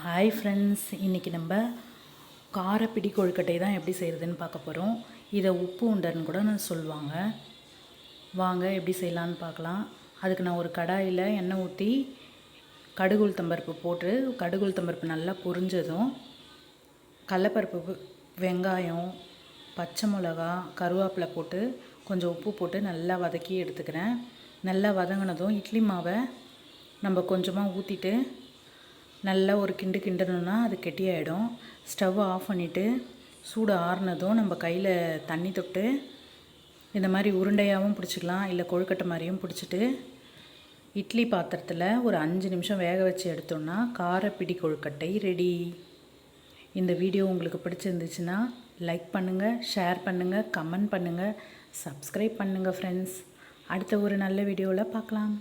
Hi friends, இன்றைக்கி நம்ம காரப்பிடி கொழுக்கட்டை தான் எப்படி செய்கிறதுன்னு பார்க்க போகிறோம். இதை உப்பு உண்டன்னு கூட சொல்லுவாங்க. வாங்க எப்படி செய்யலான்னு பார்க்கலாம். அதுக்கு நான் ஒரு கடாயில் எண்ணெய் ஊற்றி கடுகு உளுத்தம்பருப்பு போட்டு கடுகு உளுத்தம்பருப்பு நல்லா பொரிஞ்சதும் கடலப்பருப்பு, வெங்காயம், பச்சை மிளகா, கருவேப்பிலை போட்டு கொஞ்சம் உப்பு போட்டு நல்லா வதக்கி எடுத்துக்கிறேன். நல்லா வதங்கினதும் இட்லி மாவை நம்ம கொஞ்சமாக ஊற்றிட்டு நல்லா ஒரு கிண்டணுன்னா அது கெட்டியாயிடும். ஸ்டவ் ஆஃப் பண்ணிவிட்டு சூடு ஆறுனதும் நம்ம கையில் தண்ணி தொட்டு இந்த மாதிரி உருண்டையாகவும் பிடிச்சிக்கலாம், இல்லை கொழுக்கட்டை மாதிரியும் பிடிச்சிட்டு இட்லி பாத்திரத்தில் ஒரு 5 நிமிஷம் வேக வச்சு எடுத்தோன்னா காரப்பிடி கொழுக்கட்டை ரெடி. இந்த வீடியோ உங்களுக்கு பிடிச்சிருந்துச்சுன்னா லைக் பண்ணுங்கள், ஷேர் பண்ணுங்கள், கமெண்ட் பண்ணுங்கள், சப்ஸ்கிரைப் பண்ணுங்கள் ஃப்ரெண்ட்ஸ். அடுத்த ஒரு நல்ல வீடியோவில் பார்க்கலாம்.